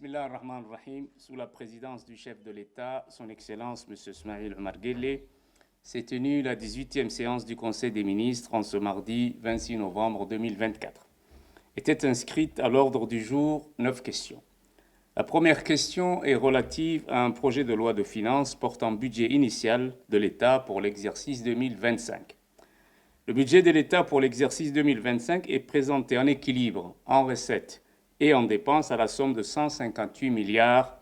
Bismillah ar-Rahman ar-Rahim, sous la présidence du chef de l'État, son Excellence M. Ismaïl Omar Guelleh, s'est tenue la 18e séance du Conseil des ministres en ce mardi 26 novembre 2024. Étaient inscrites à l'ordre du jour 9 questions. La première question est relative à un projet de loi de finances portant budget initial de l'État pour l'exercice 2025. Le budget de l'État pour l'exercice 2025 est présenté en équilibre en recettes et en dépenses à la somme de 158 milliards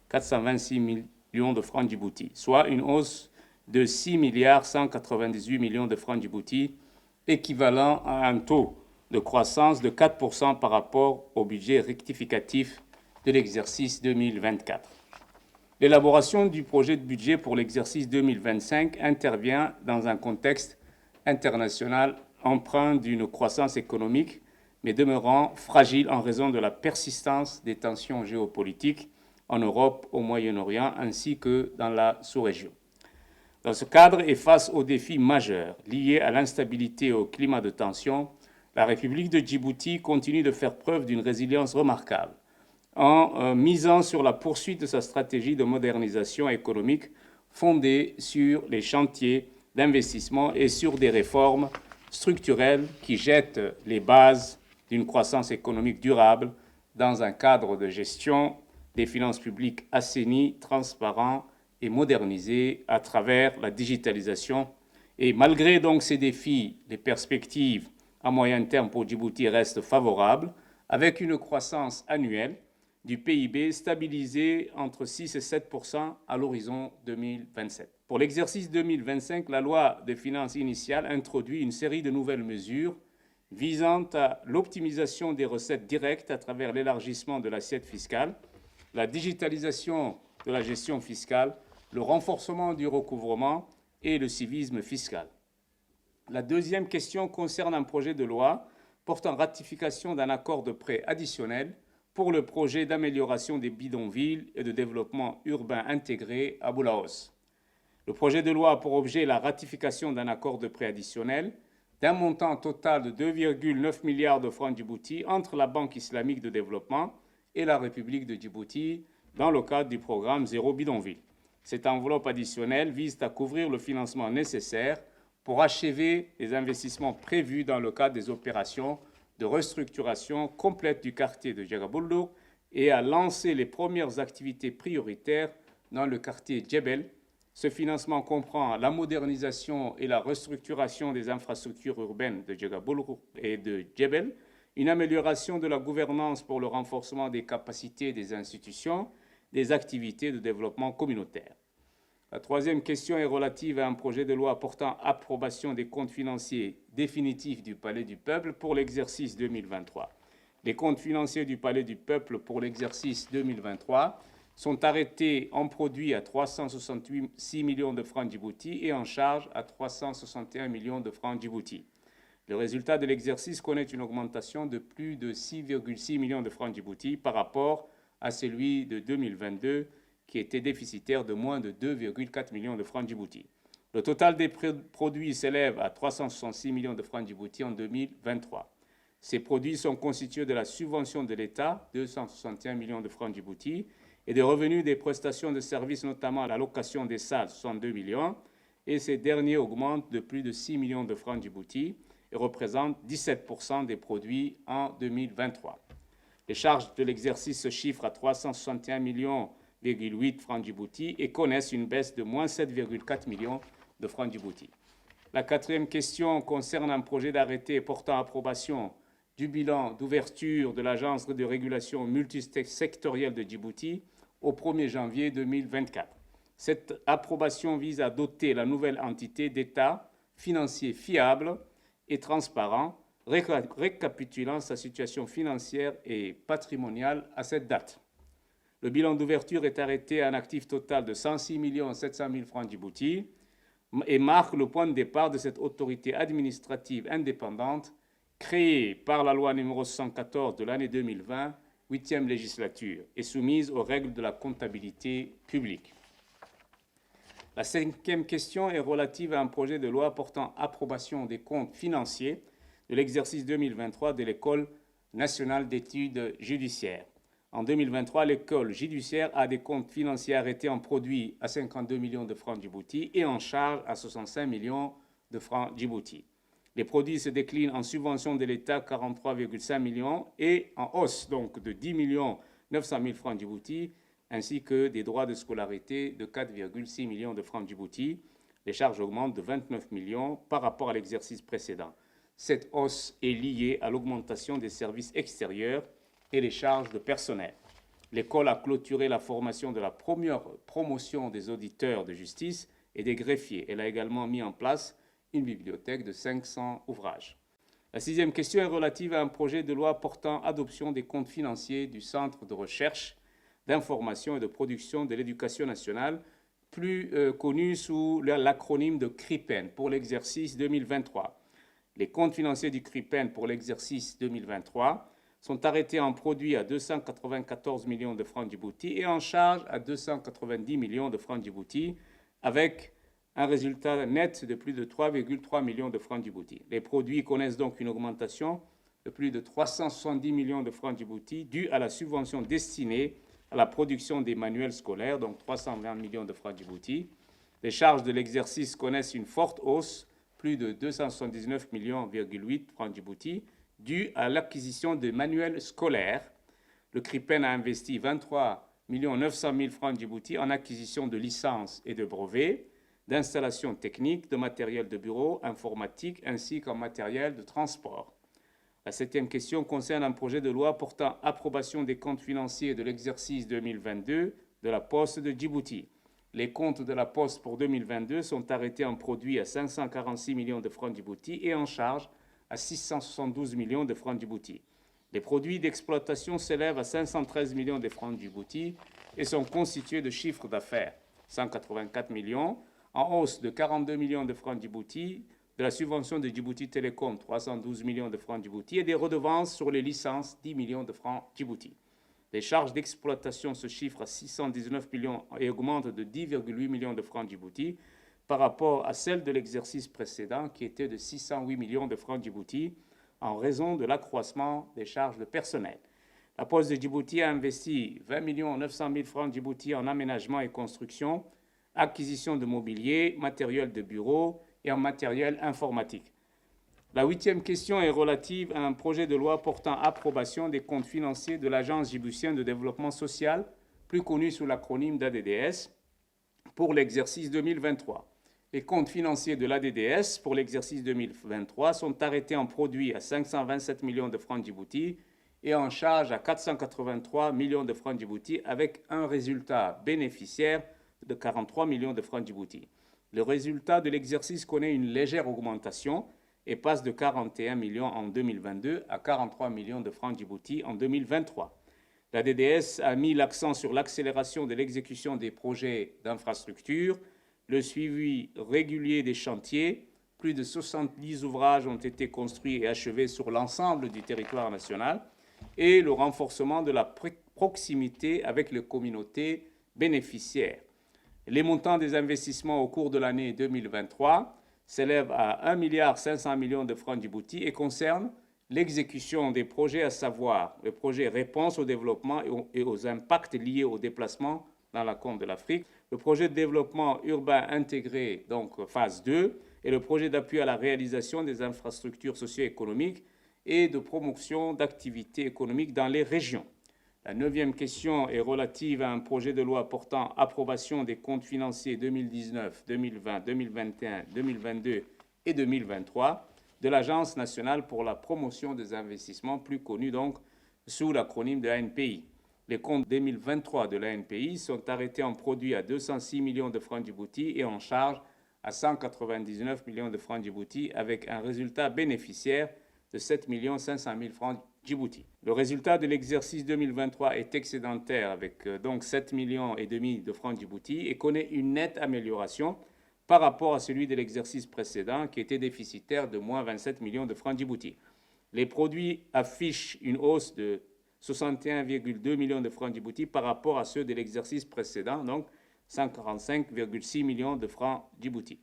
426 millions de francs Djibouti, soit une hausse de 6 milliards 198 millions de francs Djibouti, équivalent à un taux de croissance de 4% par rapport au budget rectificatif de l'exercice 2024. L'élaboration du projet de budget pour l'exercice 2025 intervient dans un contexte international empreint d'une croissance économique, mais demeurant fragile en raison de la persistance des tensions géopolitiques en Europe, au Moyen-Orient ainsi que dans la sous-région. Dans ce cadre et face aux défis majeurs liés à l'instabilité et au climat de tension, la République de Djibouti continue de faire preuve d'une résilience remarquable en misant sur la poursuite de sa stratégie de modernisation économique fondée sur les chantiers d'investissement et sur des réformes structurelles qui jettent les bases d'une croissance économique durable dans un cadre de gestion des finances publiques assaini, transparent et modernisé à travers la digitalisation. Et malgré donc ces défis, les perspectives à moyen terme pour Djibouti restent favorables, avec une croissance annuelle du PIB stabilisée entre 6 et 7% à l'horizon 2027. Pour l'exercice 2025, la loi de finances initiale introduit une série de nouvelles mesures visant à l'optimisation des recettes directes à travers l'élargissement de l'assiette fiscale, la digitalisation de la gestion fiscale, le renforcement du recouvrement et le civisme fiscal. La deuxième question concerne un projet de loi portant ratification d'un accord de prêt additionnel pour le projet d'amélioration des bidonvilles et de développement urbain intégré à Boulaos. Le projet de loi a pour objet la ratification d'un accord de prêt additionnel d'un montant total de 2,9 milliards de francs Djibouti entre la Banque islamique de développement et la République de Djibouti dans le cadre du programme Zéro Bidonville. Cette enveloppe additionnelle vise à couvrir le financement nécessaire pour achever les investissements prévus dans le cadre des opérations de restructuration complète du quartier de Djagaboulouk et à lancer les premières activités prioritaires dans le quartier Djebel. Ce financement comprend la modernisation et la restructuration des infrastructures urbaines de Djagaboulouk et de Djebel, une amélioration de la gouvernance pour le renforcement des capacités des institutions, des activités de développement communautaire. La troisième question est relative à un projet de loi portant approbation des comptes financiers définitifs du Palais du Peuple pour l'exercice 2023. Les comptes financiers du Palais du Peuple pour l'exercice 2023 sont arrêtés en produit à 366 millions de francs Djibouti et en charge à 361 millions de francs Djibouti. Le résultat de l'exercice connaît une augmentation de plus de 6,6 millions de francs Djibouti par rapport à celui de 2022, qui était déficitaire de moins de 2,4 millions de francs Djibouti. Le total des produits s'élève à 366 millions de francs Djibouti en 2023. Ces produits sont constitués de la subvention de l'État, 261 millions de francs Djibouti, et des revenus des prestations de services, notamment la location des salles, 62 millions, et ces derniers augmentent de plus de 6 millions de francs Djibouti et représentent 17% des produits en 2023. Les charges de l'exercice se chiffrent à 361 millions 8 francs Djibouti et connaissent une baisse de moins 7,4 millions de francs Djibouti. La quatrième question concerne un projet d'arrêté portant approbation du bilan d'ouverture de l'Agence de régulation multisectorielle de Djibouti au 1er janvier 2024. Cette approbation vise à doter la nouvelle entité d'État financier fiable et transparent, récapitulant sa situation financière et patrimoniale à cette date. Le bilan d'ouverture est arrêté à un actif total de 106 700 000 francs Djibouti et marque le point de départ de cette autorité administrative indépendante créée par la loi numéro 114 de l'année 2020, 8e législature, et soumise aux règles de la comptabilité publique. La cinquième question est relative à un projet de loi portant approbation des comptes financiers de l'exercice 2023 de l'École nationale d'études judiciaires. En 2023, l'école judiciaire a des comptes financiers arrêtés en produits à 52 millions de francs Djibouti et en charges à 65 millions de francs Djibouti. Les produits se déclinent en subventions de l'État 43,5 millions et en hausse donc de 10 millions 900 000 francs Djibouti, ainsi que des droits de scolarité de 4,6 millions de francs Djibouti. Les charges augmentent de 29 millions par rapport à l'exercice précédent. Cette hausse est liée à l'augmentation des services extérieurs et les charges de personnel. L'école a clôturé la formation de la première promotion des auditeurs de justice et des greffiers. Elle a également mis en place une bibliothèque de 500 ouvrages. La sixième question est relative à un projet de loi portant adoption des comptes financiers du Centre de recherche, d'information et de production de l'éducation nationale, plus connu sous l'acronyme de CRIPEN pour l'exercice 2023. Les comptes financiers du CRIPEN pour l'exercice 2023 sont arrêtés en produits à 294 millions de francs Djibouti et en charge à 290 millions de francs Djibouti, avec un résultat net de plus de 3,3 millions de francs Djibouti. Les produits connaissent donc une augmentation de plus de 370 millions de francs Djibouti due à la subvention destinée à la production des manuels scolaires, donc 320 millions de francs Djibouti. Les charges de l'exercice connaissent une forte hausse, plus de 279,8 millions de francs Djibouti, due à l'acquisition de manuels scolaires. Le CRIPEN a investi 23 900 000 francs Djibouti en acquisition de licences et de brevets, d'installations techniques, de matériel de bureau, informatique, ainsi qu'en matériel de transport. La septième question concerne un projet de loi portant approbation des comptes financiers de l'exercice 2022 de la Poste de Djibouti. Les comptes de la Poste pour 2022 sont arrêtés en produits à 546 millions de francs Djibouti et en charge à 672 millions de francs Djibouti. Les produits d'exploitation s'élèvent à 513 millions de francs Djibouti et sont constitués de chiffres d'affaires 184 millions, en hausse de 42 millions de francs Djibouti, de la subvention de Djibouti Télécom, 312 millions de francs Djibouti, et des redevances sur les licences, 10 millions de francs Djibouti. Les charges d'exploitation se chiffrent à 619 millions et augmentent de 10,8 millions de francs Djibouti par rapport à celles de l'exercice précédent qui était de 608 millions de francs Djibouti en raison de l'accroissement des charges de personnel. La Poste de Djibouti a investi 20 900 000 francs Djibouti en aménagement et construction, acquisition de mobilier, matériel de bureau et en matériel informatique. La huitième question est relative à un projet de loi portant approbation des comptes financiers de l'Agence djiboutienne de développement social, plus connue sous l'acronyme d'ADDS, pour l'exercice 2023. Les comptes financiers de l'ADDS pour l'exercice 2023 sont arrêtés en produits à 527 millions de francs Djibouti et en charge à 483 millions de francs Djibouti avec un résultat bénéficiaire de 43 millions de francs Djibouti. Le résultat de l'exercice connaît une légère augmentation et passe de 41 millions en 2022 à 43 millions de francs Djibouti en 2023. La DDS a mis l'accent sur l'accélération de l'exécution des projets d'infrastructure, le suivi régulier des chantiers. Plus de 70 ouvrages ont été construits et achevés sur l'ensemble du territoire national et le renforcement de la proximité avec les communautés bénéficiaires. Les montants des investissements au cours de l'année 2023 s'élèvent à 1,5 milliard de francs Djibouti et concernent l'exécution des projets, à savoir le projet Réponse au développement et aux impacts liés au déplacement dans la Corne de l'Afrique, le projet de développement urbain intégré, donc phase 2, et le projet d'appui à la réalisation des infrastructures socio-économiques et de promotion d'activités économiques dans les régions. La neuvième question est relative à un projet de loi portant approbation des comptes financiers 2019, 2020, 2021, 2022 et 2023 de l'Agence nationale pour la promotion des investissements, plus connue donc sous l'acronyme de ANPI. Les comptes 2023 de l'ANPI sont arrêtés en produits à 206 millions de francs Djibouti et en charge à 199 millions de francs Djibouti avec un résultat bénéficiaire de 7 500 000 francs Djibouti. Le résultat de l'exercice 2023 est excédentaire avec donc 7,5 millions de francs Djibouti et connaît une nette amélioration par rapport à celui de l'exercice précédent qui était déficitaire de moins 27 millions de francs Djibouti. Les produits affichent une hausse de 61,2 millions de francs Djibouti par rapport à ceux de l'exercice précédent, donc 145,6 millions de francs Djibouti.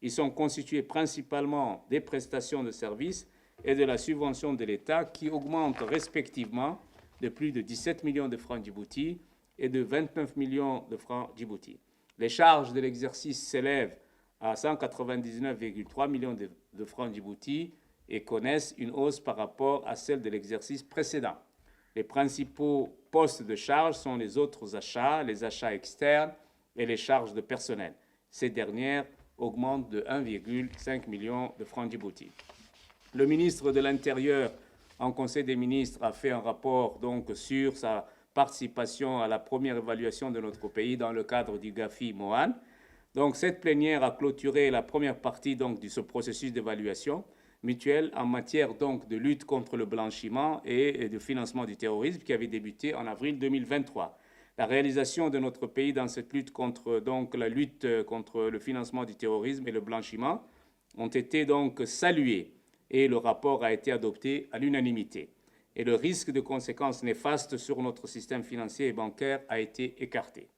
Ils sont constitués principalement des prestations de services et de la subvention de l'État qui augmentent respectivement de plus de 17 millions de francs djibouti et de 29 millions de francs djibouti. Les charges de l'exercice s'élèvent à 199,3 millions de francs djibouti et connaissent une hausse par rapport à celle de l'exercice précédent. Les principaux postes de charge sont les autres achats, les achats externes et les charges de personnel. Ces dernières augmentent de 1,5 million de francs djibouti. Le ministre de l'Intérieur, en Conseil des ministres, a fait un rapport donc sur sa participation à la première évaluation de notre pays dans le cadre du GAFI Mohan. Donc, cette plénière a clôturé la première partie donc, de ce processus d'évaluation mutuelle en matière donc, de lutte contre le blanchiment et de financement du terrorisme qui avait débuté en avril 2023. La réalisation de notre pays dans cette lutte contre, la lutte contre le financement du terrorisme et le blanchiment ont été donc saluées et le rapport a été adopté à l'unanimité. Et le risque de conséquences néfastes sur notre système financier et bancaire a été écarté.